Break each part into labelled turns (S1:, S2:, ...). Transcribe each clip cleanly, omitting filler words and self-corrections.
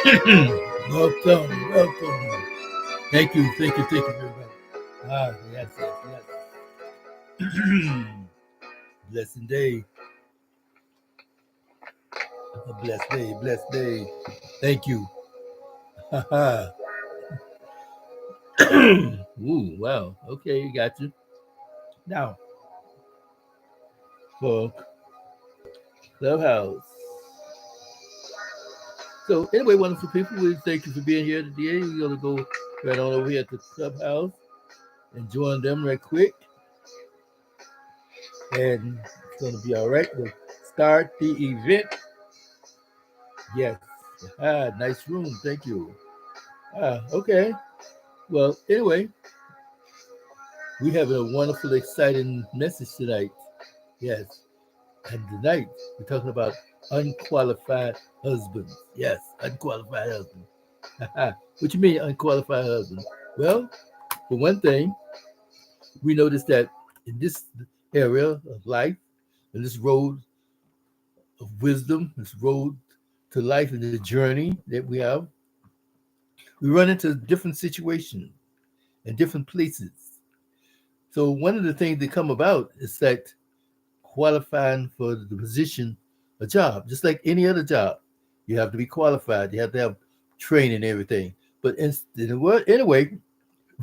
S1: Welcome. Thank you very much. Yes. Blessed day, blessed day. Thank you. Ooh, wow. Okay, got you. Now, for Clubhouse. So, anyway, wonderful people, we thank you for being here today. We're going to go right on over here to Clubhouse and join them right quick. And it's going to be all right. We'll start the event. Yes. Nice room. Thank you. Okay. Well, anyway, we have a wonderful, exciting message tonight. Yes. And tonight, we're talking about unqualified husbands. Yes, unqualified husbands. What you mean, unqualified husband? Well, for one thing, we noticed that in this area of life, in this road of wisdom, this road to life and the journey that we have, we run into different situations and different places. So one of the things that come about is that qualifying for the position, a job, just like any other job, you have to be qualified. You have to have training and everything. But anyway,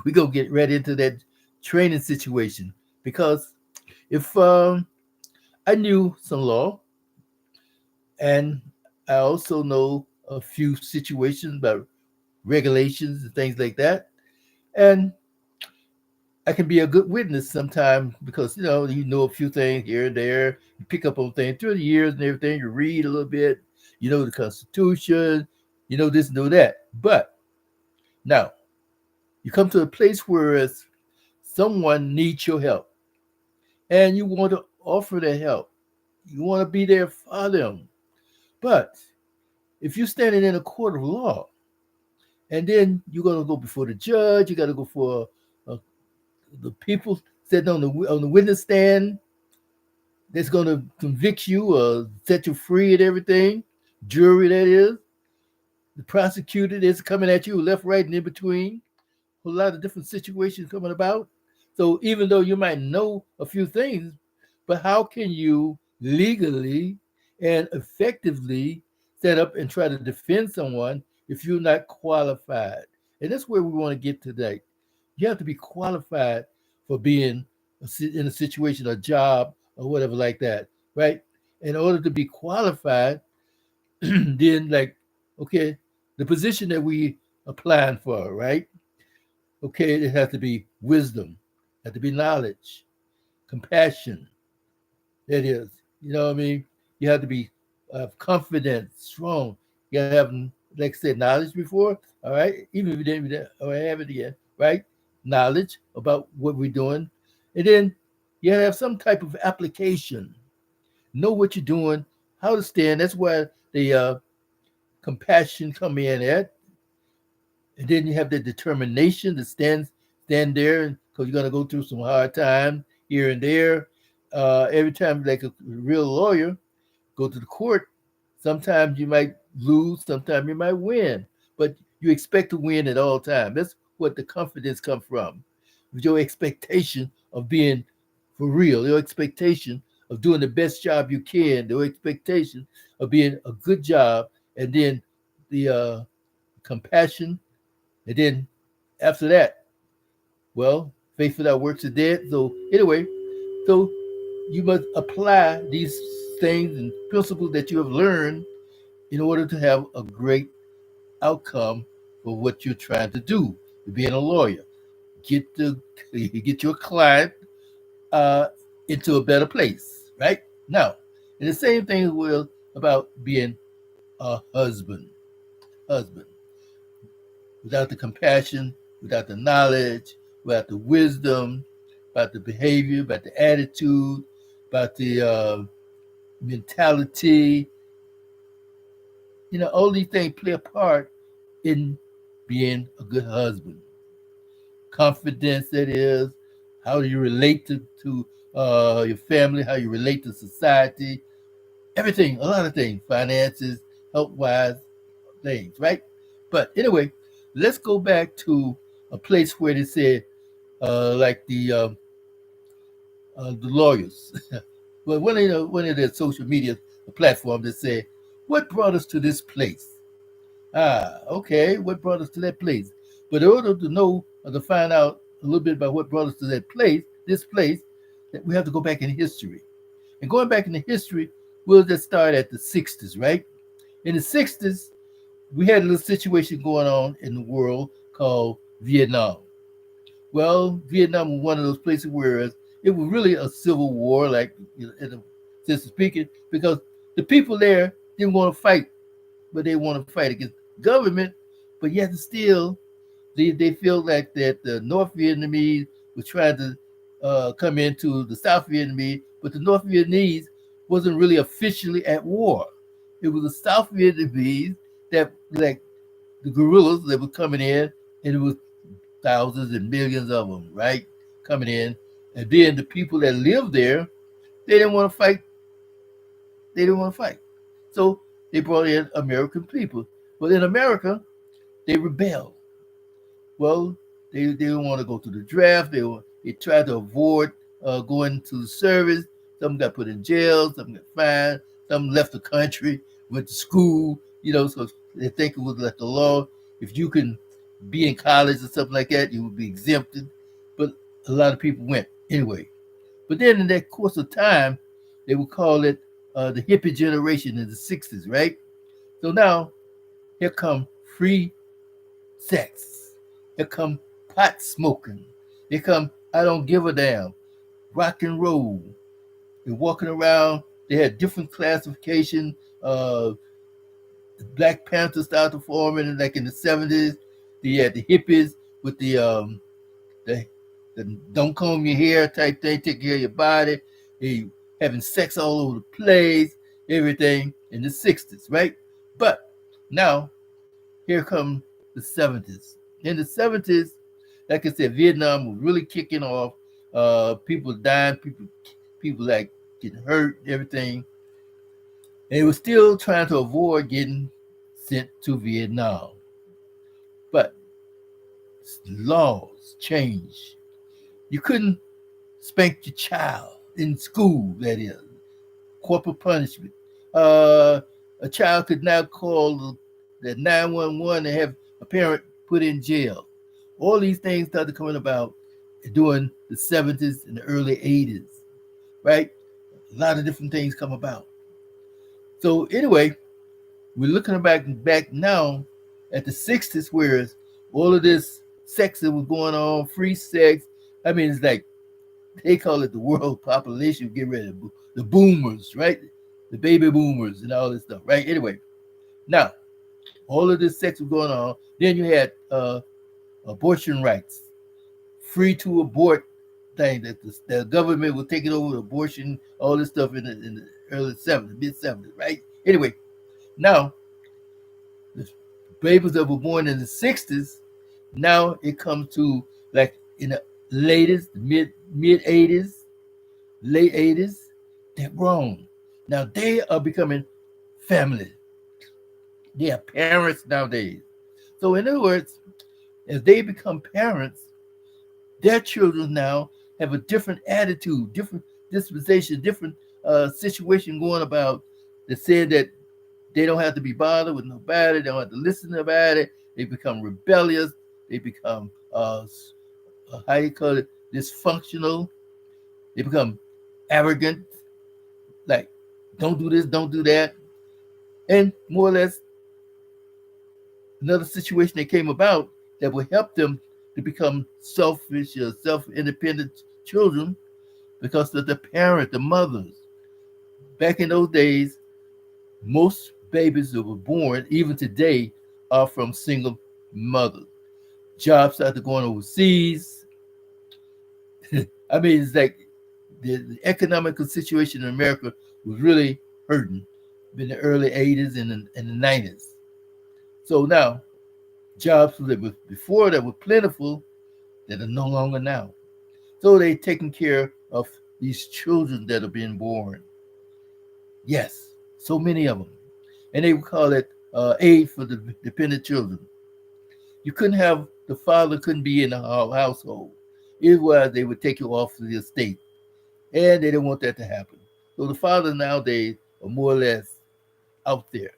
S1: we go get right into that training situation because if I knew some law and I also know a few situations about regulations and things like that, and I can be a good witness sometimes because you know a few things here and there. You pick up on things through the years and everything. You read a little bit. You know the Constitution. You know this, know that. But now you come to a place where someone needs your help, and you want to offer their help. You want to be there for them. But if you're standing in a court of law, and then you're gonna go before the judge, you got to go for uh, the people sitting on the witness stand that's going to convict you or set you free and everything, jury that is, the prosecutor that's coming at you left, right, and in between, a lot of different situations coming about. So even though you might know a few things, but how can you legally and effectively set up and try to defend someone if you're not qualified? And that's where we want to get today. You have to be qualified for being in a situation, a job, or whatever like that, right? In order to be qualified, then okay, the position that we applying for, right? Okay, it has to be wisdom, it has to be knowledge, compassion. That is, you know what I mean? You have to be confident, strong. You have, like I said, knowledge before, all right? Even if you didn't have it yet, right? Knowledge about what we're doing. And then you have some type of application. Know what you're doing, how to stand. That's where the compassion come in at. And then you have the determination to stand there because you're gonna go through some hard time here and there. Every time, like a real lawyer, go to the court. Sometimes you might lose, sometimes you might win, but you expect to win at all times. That's what the confidence comes from. Your expectation of being for real, your expectation of doing the best job you can, your expectation of being a good job, and then the compassion, and then after that, well, faith without works is dead. So anyway, so you must apply these things and principles that you have learned in order to have a great outcome for what you're trying to do. Being a lawyer, get the get your client uh, into a better place, right? Now, and the same thing will about being a husband. Husband, without the compassion, without the knowledge, without the wisdom, about the behavior, about the attitude, about the mentality, all these things play a part in being a good husband. Confidence, that is, how you relate to your family, how you relate to society, everything, a lot of things, finances, health wise things, right? But anyway, let's go back to a place where they said, like the lawyers, but one of their social media platforms that said, "What brought us to this place?" Ah, okay, what brought us to that place? But in order to know or to find out a little bit about what brought us to that place, this place, that we have to go back in history. And going back in the history, we'll just start at the 60s, right? In the 60s, we had a little situation going on in the world called Vietnam. Well, Vietnam was one of those places where it was really a civil war, like, in a sense of speaking, because the people there didn't want to fight, but they want to fight against government, but yet still they feel like that the North Vietnamese was trying to come into the South Vietnamese, but the North Vietnamese wasn't really officially at war. It was the South Vietnamese that, like, the guerrillas that were coming in, and it was thousands and millions of them, right, coming in, and then the people that lived there, they didn't want to fight. They didn't want to fight, so they brought in American people. But in America, they rebelled. Well, they didn't want to go to the draft. They tried to avoid going to the service. Some got put in jail. Some got fined. Some left the country, went to school. So they think it was like the law. If you can be in college or something like that, you would be exempted. But a lot of people went anyway. But then in that course of time, they would call it the hippie generation in the 60s, right? So now here come free sex. Here come pot smoking. Here come I don't give a damn. Rock and roll. They're walking around. They had different classification. The Black Panthers started forming like in the 70s. They had the hippies with the, the don't comb your hair type thing, take care of your body. They having sex all over the place, everything in the 60s, right? But now here come the 70s. In the 70s, like I said, Vietnam was really kicking off. People dying, people like getting hurt, everything. And they were still trying to avoid getting sent to Vietnam. But laws changed. You couldn't spank your child in school, that is, corporal punishment. A child could now call the 911 and have a parent put in jail. All these things started coming about during the 70s and the early 80s, right? A lot of different things come about. So anyway, we're looking back now at the 60s, whereas all of this sex that was going on, free sex. I mean, it's like they call it the world population. Get ready, the boomers, right? The baby boomers and all this stuff, right? Anyway, now all of this sex was going on. Then you had abortion rights, free to abort thing that the government was taking over abortion, all this stuff in the early 70s, mid 70s, right? Anyway, now the babies that were born in the 60s, now it comes to like in the latest mid 80s, late 80s, they're grown. Now they are becoming family. They are parents nowadays. So in other words, as they become parents, their children now have a different attitude, different disposition, different situation going about that said that they don't have to be bothered with nobody, they don't have to listen to nobody. They become rebellious, they become how you call it, dysfunctional, they become arrogant, like don't do this, don't do that. And more or less another situation that came about that will help them to become selfish or self-independent children because of the parent, the mothers. Back in those days, most babies that were born, even today, are from single mothers. Jobs started going overseas. I mean, it's like the economical situation in America was really hurting in the early 80s and the 90s. So now, jobs that were before that were plentiful, that are no longer now. So they taking care of these children that are being born. Yes, so many of them. And they would call it aid for the dependent children. You couldn't have the father couldn't be in the household. It was they would take you off the estate, and they didn't want that to happen. So the fathers nowadays are more or less out there,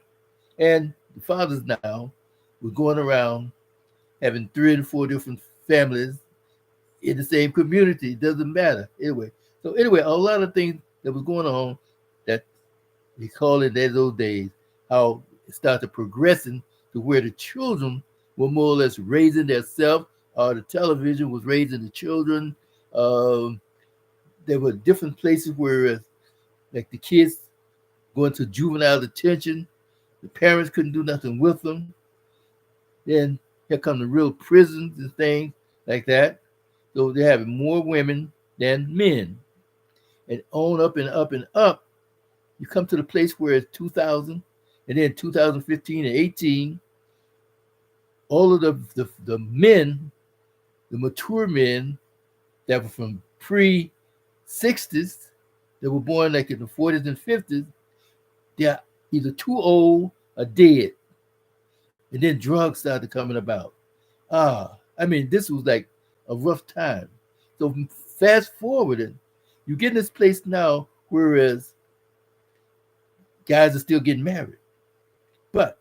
S1: and the fathers now were going around having 3 and 4 different families in the same community. It doesn't matter anyway. So anyway, a lot of things that was going on that they call it in those days, how it started progressing to where the children were more or less raising themselves, or the television was raising the children. Um, there were different places where, like the kids going to juvenile detention, the parents couldn't do nothing with them. Then here come the real prisons and things like that. So they're having more women than men. And on up and up and up, you come to the place where it's 2000, and then 2015 and 18, all of the men, the mature men that were from pre 60s, that were born like in the 40s and 50s, they're either too old or dead. And then drugs started coming about. I mean, this was like a rough time. So fast forwarding, you get in this place now, whereas guys are still getting married, but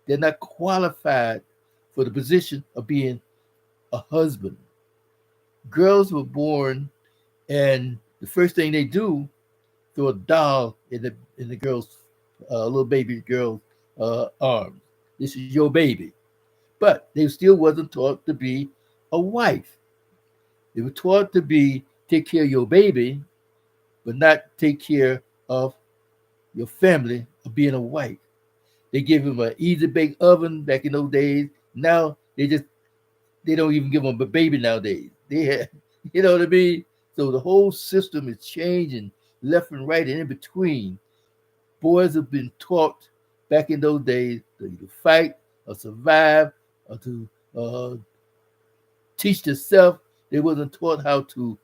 S1: they're not qualified for the position of being a husband. Girls were born, and the first thing they do, throw a doll in the girl's little baby girl's arms. This is your baby, but they still wasn't taught to be a wife. They were taught to be take care of your baby, but not take care of your family of being a wife. They give them an easy bake oven back in those days. Now they don't even give them a baby nowadays. They have, you know what I mean? So the whole system is changing left and right and in between. Boys have been taught back in those days to either fight or survive or to teach themselves. They wasn't taught how to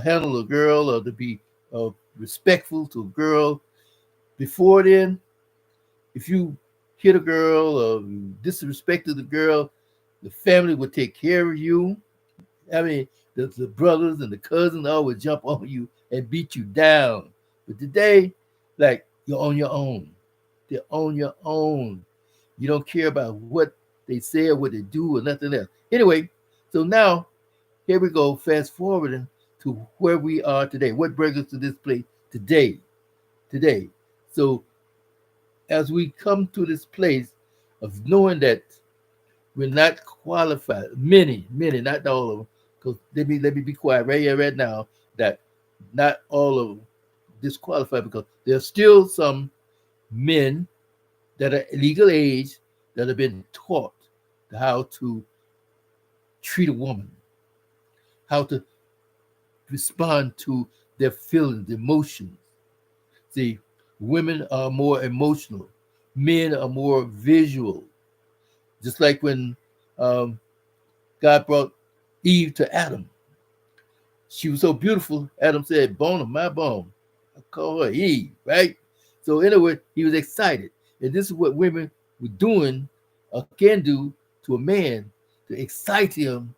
S1: handle a girl or to be respectful to a girl. Before then, if you hit a girl or you disrespected the girl, the family would take care of you. I mean, the brothers and the cousins all would jump on you and beat you down. But today, like, you're on your own. They're on your own. You don't care about what they say or what they do or nothing else. Anyway, so now here we go, fast forwarding to where we are today. What brings us to this place today? Today. So as we come to this place of knowing that we're not qualified, many, not all of them, because let me be quiet right here, right now, that not all of them disqualified, because there's still some men that are legal age that have been taught how to treat a woman, how to respond to their feelings, emotions. See, women are more emotional, men are more visual. Just like when um, God brought Eve to Adam, she was so beautiful. Adam said, "Bone of my bone." I call her Eve, right? So anyway, he was excited, and this is what women were doing or can do to a man to excite him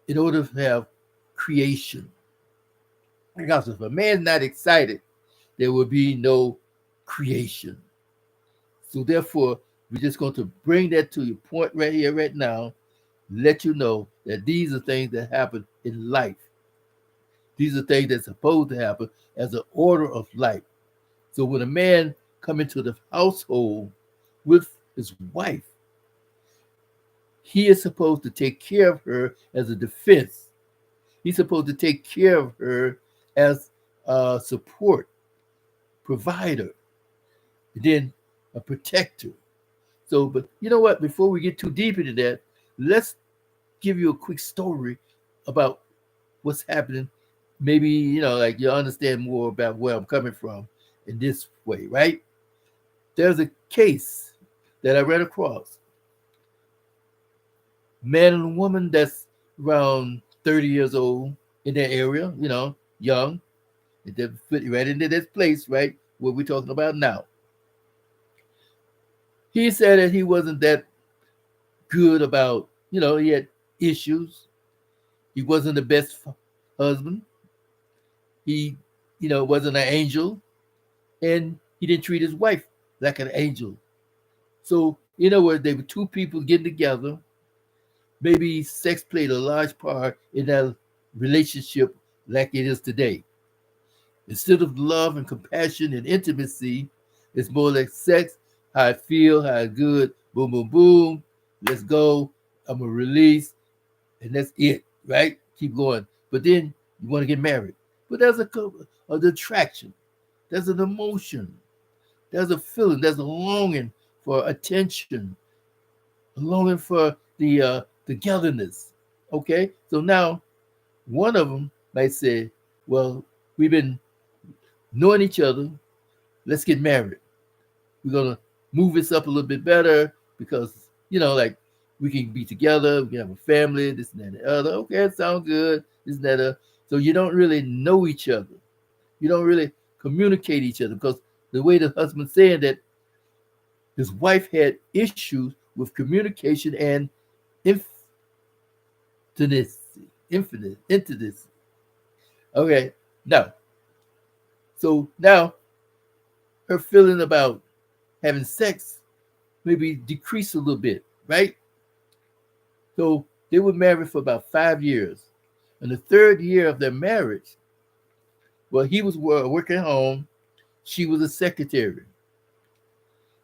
S1: in order to have creation. Because if a man's not excited, there will be no creation. So therefore, we're just going to bring that to your point right here, right now, let you know that these are things that happen in life. These are things that's supposed to happen as an order of life. So when a man come into the household with his wife, he is supposed to take care of her as a defense. He's supposed to take care of her as a support, provider, and then a protector. So, but you know what? Before we get too deep into that, let's give you a quick story about what's happening. Maybe, like you understand more about where I'm coming from in this way, right? There's a case that I ran across. Man and woman that's around 30 years old in that area, young. And they fit right into this place, right? What we're talking about now. He said that he wasn't that good about, he had issues. He wasn't the best husband. He, wasn't an angel, and he didn't treat his wife like an angel. So, in other words, they were two people getting together. Maybe sex played a large part in that relationship like it is today. Instead of love and compassion and intimacy, it's more like sex, how I feel, how I good, boom, boom, boom, let's go, I'm going to release, and that's it, right? Keep going. But then you want to get married. But there's an attraction, there's an emotion, there's a feeling, there's a longing for attention, a longing for the togetherness. Okay? So now one of them might say, well, we've been knowing each other, let's get married. We're gonna move this up a little bit better because like we can be together, we can have a family, this and that and the other. Okay, it sounds good, this and that. So you don't really know each other. You don't really communicate each other because the way the husband saying that his wife had issues with communication and intimacy. Okay, now, so now her feeling about having sex maybe decrease a little bit, right? So they were married for about 5 years. In the third year of their marriage, well, he was working home, she was a secretary.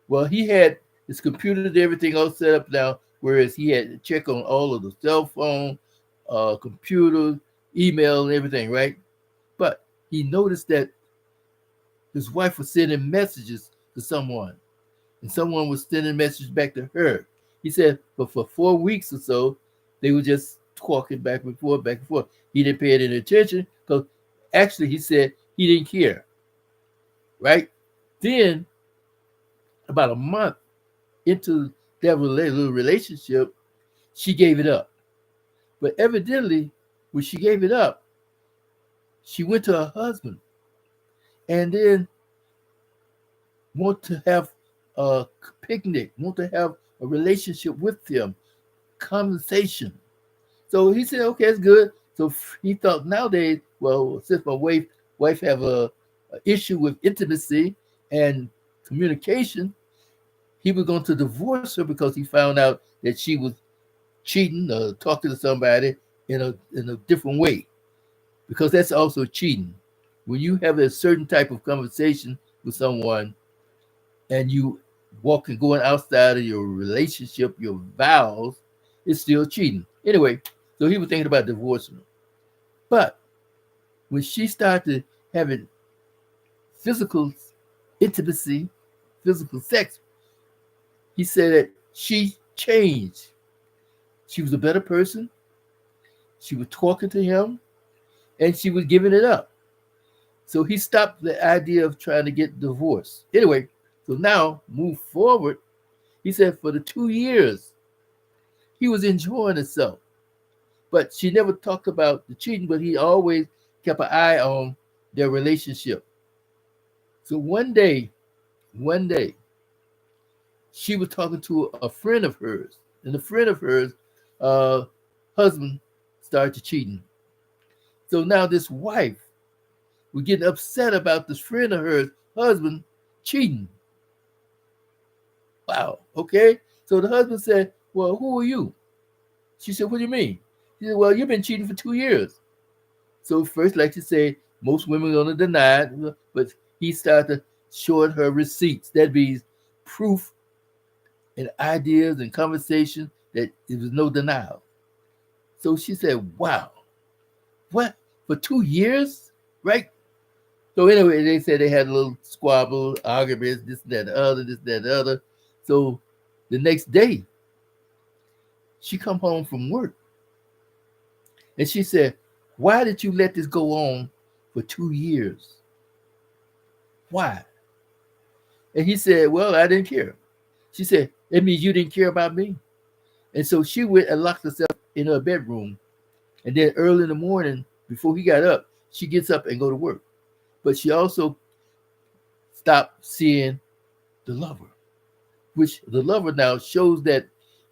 S1: Well, he had his computer and everything all set up now, whereas he had to check on all of the cell phone, computer, email, and everything, right? But he noticed that his wife was sending messages to someone, and someone was sending messages back to her. He said, but for 4 weeks or so, they were just talking back and forth, back and forth. He didn't pay any attention because actually he said he didn't care, right? Then, about a month into that little relationship, she gave it up. But evidently, when she gave it up, she went to her husband and then want to have a picnic, want to have a relationship with him, conversation. So he said, okay, it's good. So he thought nowadays, well, since my wife have a issue with intimacy and communication, he was going to divorce her because he found out that she was cheating or talking to somebody in a different way, because that's also cheating. When you have a certain type of conversation with someone and you walking going outside of your relationship, your vows, it's still cheating. Anyway, so he was thinking about divorcing her. But when she started having physical intimacy, physical sex, he said that she changed. She was a better person. She was talking to him and she was giving it up. So he stopped the idea of trying to get divorced. Anyway, so now move forward. He said for the 2 years, he was enjoying himself. But she never talked about the cheating, but he always kept an eye on their relationship. So one day, she was talking to a friend of hers, and the friend of hers, uh, husband started cheating. So now this wife was getting upset about this friend of hers, husband, cheating. Wow, okay. So the husband said, well, who are you? She said, what do you mean? He said, well, you've been cheating for 2 years. So first, like you say, most women are going to deny it, but he started showing her receipts. That means proof and ideas and conversation that there was no denial. So she said, wow, what? For 2 years? Right? So anyway, they said they had a little squabble, arguments, this, that, the other, this, that, the other. So the next day, she come home from work and she said, why did you let this go on for 2 years? Why? And he said, well, I didn't care. She said, it means you didn't care about me. And so she went and locked herself in her bedroom. And then early in the morning, before he got up, she gets up and go to work. But she also stopped seeing the lover, which the lover now shows that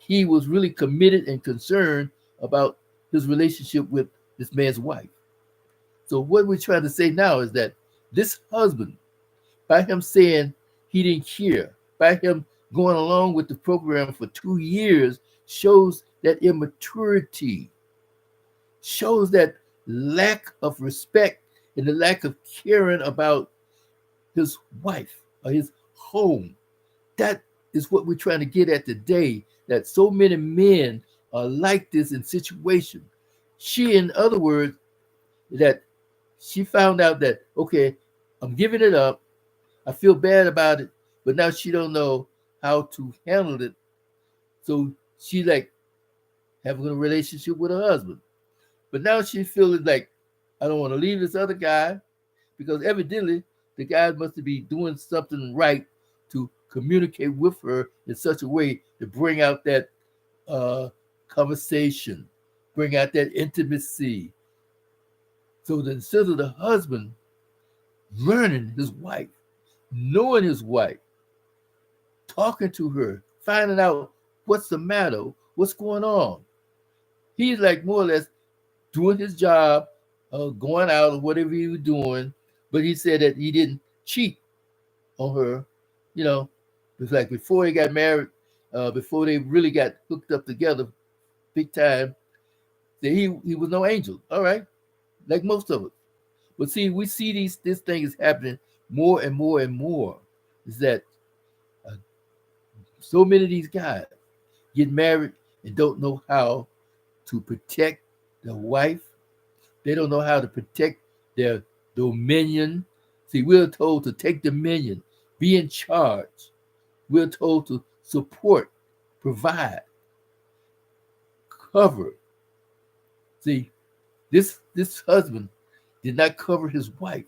S1: he was really committed and concerned about his relationship with this man's wife. So what we're trying to say now is that this husband, by him saying he didn't care, by him going along with the program for 2 years, shows that immaturity, shows that lack of respect and the lack of caring about his wife or his home. That is what we're trying to get at today, that so many men are like this in situation. She, in other words, that she found out that, okay, I'm giving it up. I feel bad about it, but now she don't know how to handle it. So she like having a relationship with her husband. But now she feeling like, I don't want to leave this other guy, because evidently the guy must be doing something right to communicate with her in such a way to bring out that uh, conversation, bring out that intimacy. So that instead of the husband learning his wife, knowing his wife, talking to her, finding out what's the matter, what's going on, he's like more or less doing his job, going out or whatever he was doing. But he said that he didn't cheat on her. You know, it's like before he got married, before they really got hooked up together big time, that he was no angel. All right, like most of us. But see, we see this thing is happening more and more and more. Is that uh, so many of these guys get married and don't know how to protect their wife. They don't know how to protect their dominion. See, we're told to take dominion, be in charge. We're told to support, provide, cover. See, this husband did not cover his wife.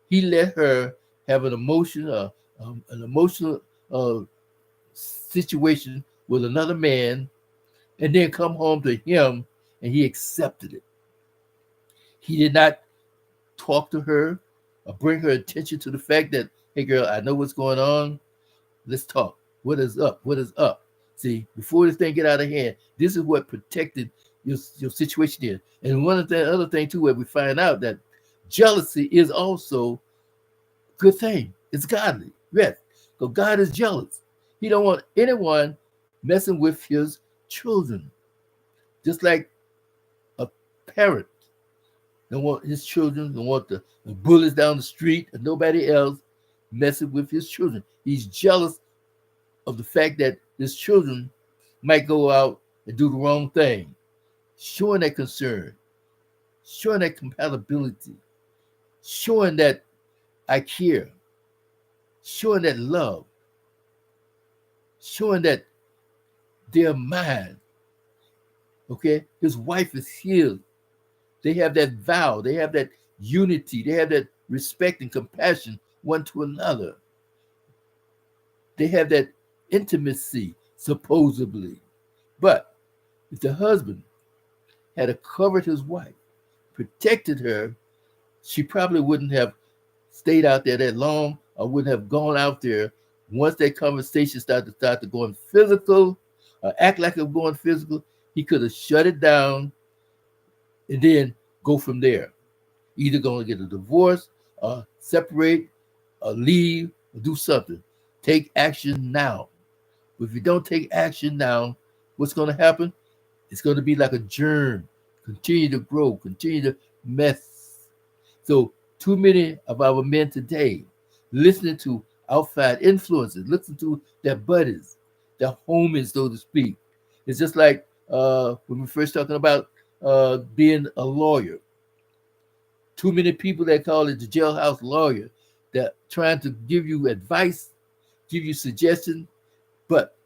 S1: He let her have an emotional uh, situation with another man, and then come home to him, and he accepted it. He did not talk to her or bring her attention to the fact that, hey, girl, I know what's going on. Let's talk. What is up? What is up? See, before this thing get out of hand, this is what protected your situation is. And one of the other thing too, where we find out that jealousy is also a good thing. It's godly. Yes. So God is jealous. He don't want anyone messing with his children. Just like a parent don't want his children, don't want the bullies down the street and nobody else messing with his children. He's jealous of the fact that his children might go out and do the wrong thing, showing that concern, showing that compatibility, showing that I care, showing that love, showing that they're mine. Okay? His wife is his. They have that vow, they have that unity, they have that respect and compassion one to another. They have that intimacy, supposedly. But if the husband had covered his wife, protected her, she probably wouldn't have stayed out there that long or wouldn't have gone out there once that conversation started to going physical, act like it was going physical. He could have shut it down and then go from there. Either going to get a divorce, or separate, or leave, or do something. Take action now. But if you don't take action now, what's going to happen? It's going to be like a germ, continue to grow, continue to mess. So too many of our men today listening to outside influences, listening to their buddies, their homies, so to speak. It's just like when we first talking about being a lawyer. Too many people that call it the jailhouse lawyer that trying to give you advice, give you suggestions, but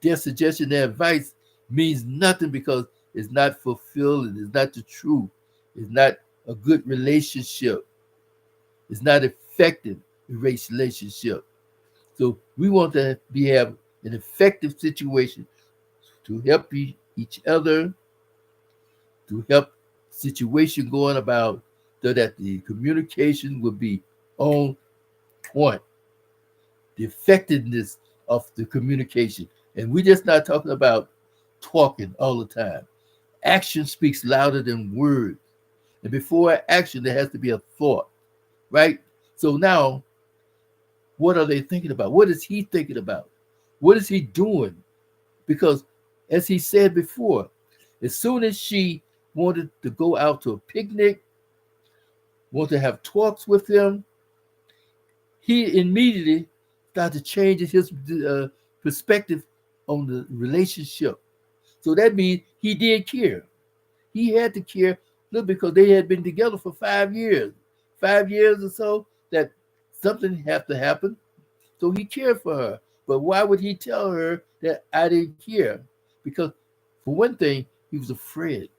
S1: their suggestion, their advice means nothing because it's not fulfilling, it's not the truth, it's not a good relationship, it's not effective relationship. So we want to have an effective situation to help each other, to help situation going about so that the communication will be on point, the effectiveness of the communication. And we're just not talking about talking all the time. Action speaks louder than words. And before action, there has to be a thought, right? So now, what are they thinking about? What is he thinking about? What is he doing? Because, as he said before, as soon as she wanted to go out to a picnic, want to have talks with him, he immediately started changing his perspective on the relationship. So that means he did care. He had to care, look, because they had been together for 5 years, 5 years or so, that something had to happen. So he cared for her. But why would he tell her that I didn't care? Because, for one thing, he was afraid.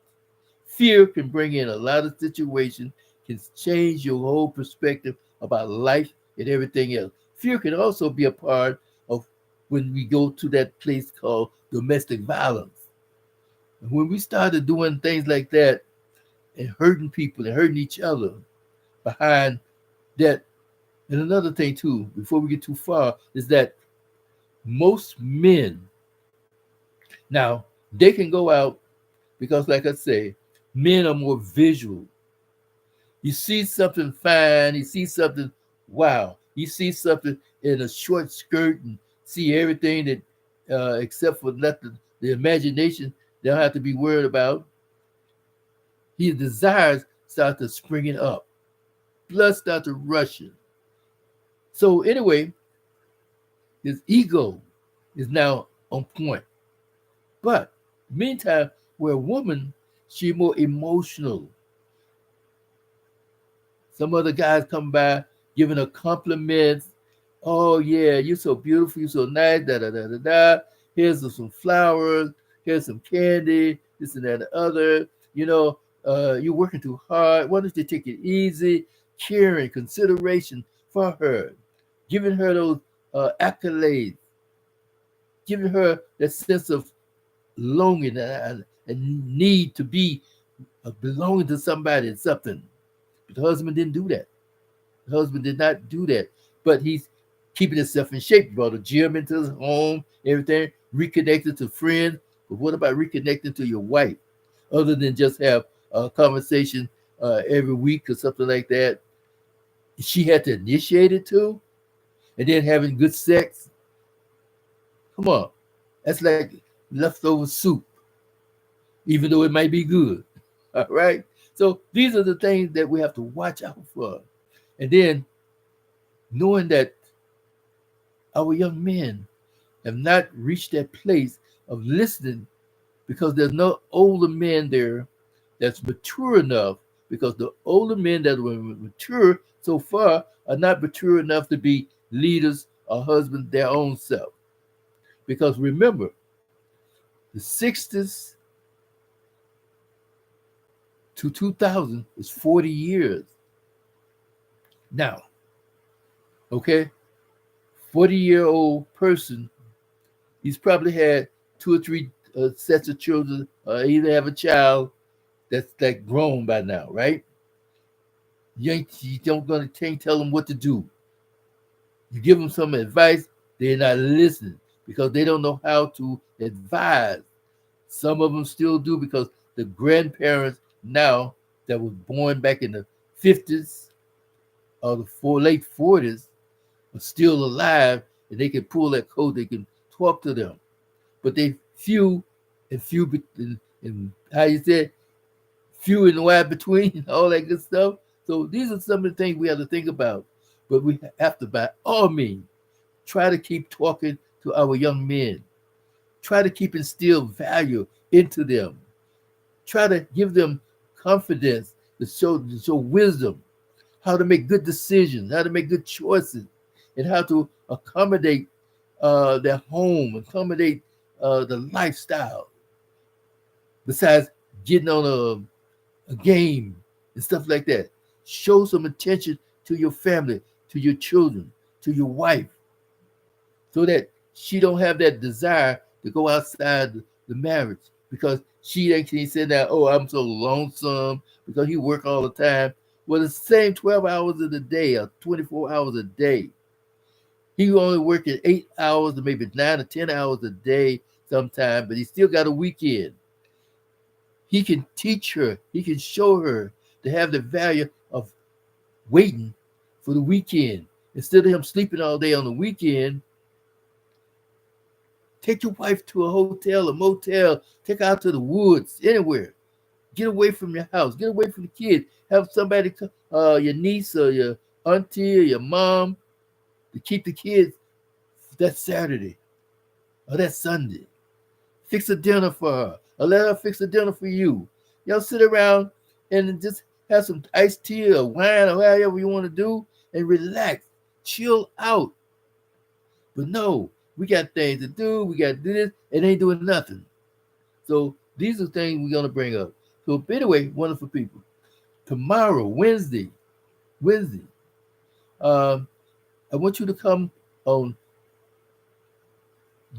S1: Fear can bring in a lot of situations, can change your whole perspective about life and everything else. Fear can also be a part of when we go to that place called domestic violence. And when we started doing things like that and hurting people and hurting each other behind that, and another thing too, before we get too far, is that most men now they can go out because, like I say, men are more visual. You see something fine, you see something, wow. You see something in a short skirt and see everything that, except for nothing, the imagination they don't have to be worried about. His desires start to springing up, blood start to rushing. So anyway, his ego is now on point. But meantime, where a woman, she more emotional. Some other guys come by giving her compliments. Oh yeah, you're so beautiful, you're so nice, da da da da da. Here's some flowers, here's some candy, this and that and the other. You know, you're working too hard. Why don't you take it easy? Caring, consideration for her, giving her those accolades, giving her that sense of longing and need to be belonging to somebody and something. But the husband didn't do that. The husband did not do that. But he's keeping himself in shape. He brought a gym into his home, everything, reconnected to friends. But what about reconnecting to your wife? Other than just have a conversation every week or something like that. She had to initiate it too. And then having good sex. Come on. That's like leftover soup, even though it might be good. All right. So these are the things that we have to watch out for. And then knowing that our young men have not reached that place of listening because there's no older men there that's mature enough, because the older men that were mature so far are not mature enough to be leaders or husbands their own self. Because remember, the 60s to 2000 is 40 years. Now, okay, 40-year-old person, he's probably had two or three sets of children, either have a child that's like grown by now, right? You don't gonna can't tell them what to do. You give them some advice, they're not listening because they don't know how to advise. Some of them still do because the grandparents now that was born back in the 50s or the late 40s are still alive and they can pull that code, they can talk to them. But they few and how you said, few and wide between, all that good stuff. So these are some of the things we have to think about. But we have to, by all means, try to keep talking to our young men. Try to keep instill value into them. Try to give them confidence to show wisdom, how to make good decisions, how to make good choices, and how to accommodate their home, accommodate the lifestyle. Besides getting on a game and stuff like that, show some attention to your family, to your children, to your wife, so that she don't have that desire to go outside the marriage because she actually said that, oh, I'm so lonesome because he work all the time. Well, the same 12 hours in a day or 24 hours a day. He only working 8 hours or maybe 9 or 10 hours a day. sometime, but he still got a weekend. He can teach her, he can show her to have the value of waiting for the weekend. Instead of him sleeping all day on the weekend, take your wife to a hotel, a motel, take her out to the woods, anywhere. Get away from your house, get away from the kids. Have somebody, your niece or your auntie or your mom, to keep the kids that Saturday or that Sunday. Fix a dinner for her, or let her fix a dinner for you. Y'all sit around and just have some iced tea or wine or whatever you want to do and relax, chill out. But no, we got things to do, we got to do this, and ain't doing nothing. So these are things we're going to bring up. So anyway, wonderful people. Tomorrow, Wednesday, um, I want you to come on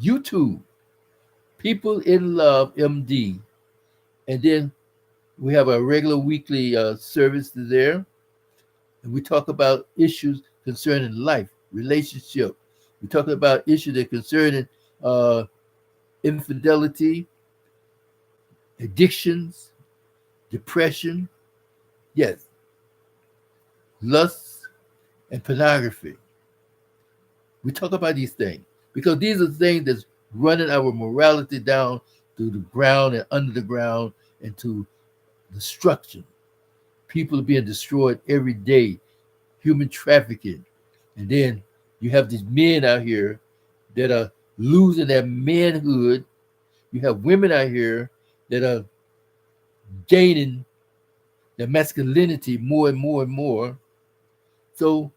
S1: YouTube, People in Love MD, and then we have a regular weekly service there, and we talk about issues concerning life, relationship. We talk about issues that concerning uh, infidelity, addictions, depression, yes, lust, and pornography. We talk about these things because these are things that's running our morality down to the ground and under the ground and to destruction. People are being destroyed every day, human trafficking. And then you have these men out here that are losing their manhood. You have women out here that are gaining their masculinity more and more and more. So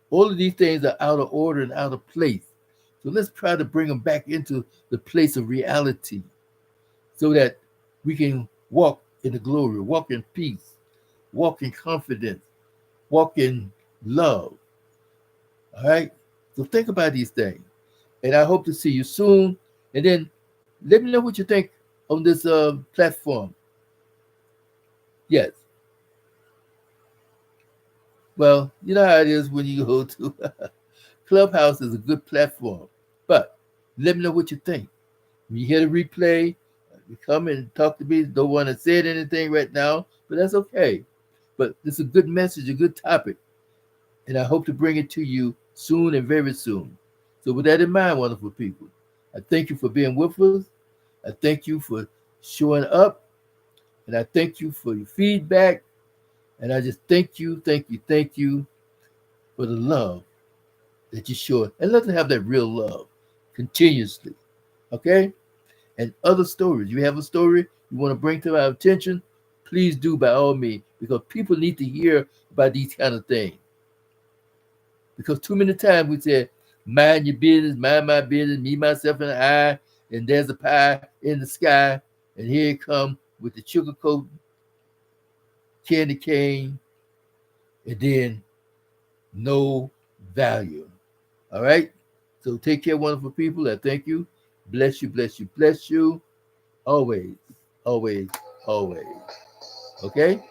S1: all of these things are out of order and out of place. So let's try to bring them back into the place of reality so that we can walk in the glory, walk in peace, walk in confidence, walk in love. All right? So think about these things. And I hope to see you soon. And then let me know what you think on this platform. Yes. Well, you know how it is when you go to Clubhouse is a good platform. But let me know what you think. When you hear the replay, you come and talk to me. Don't want to say anything right now, but that's okay. But it's a good message, a good topic. And I hope to bring it to you soon and very soon. So with that in mind, wonderful people, I thank you for being with us. I thank you for showing up. And I thank you for your feedback. And I just thank you for the love that you show. And let's have that real love continuously. Okay? And other stories. You have a story you want to bring to our attention, please do by all means, because people need to hear about these kind of things. Because too many times we say, mind your business, mind my business, me, myself, and I, and there's a pie in the sky, and here it come with the sugar coat, candy cane, and then no value. All right? So take care, wonderful people. I thank you. Bless you, bless you, bless you. Always, always, always. Okay?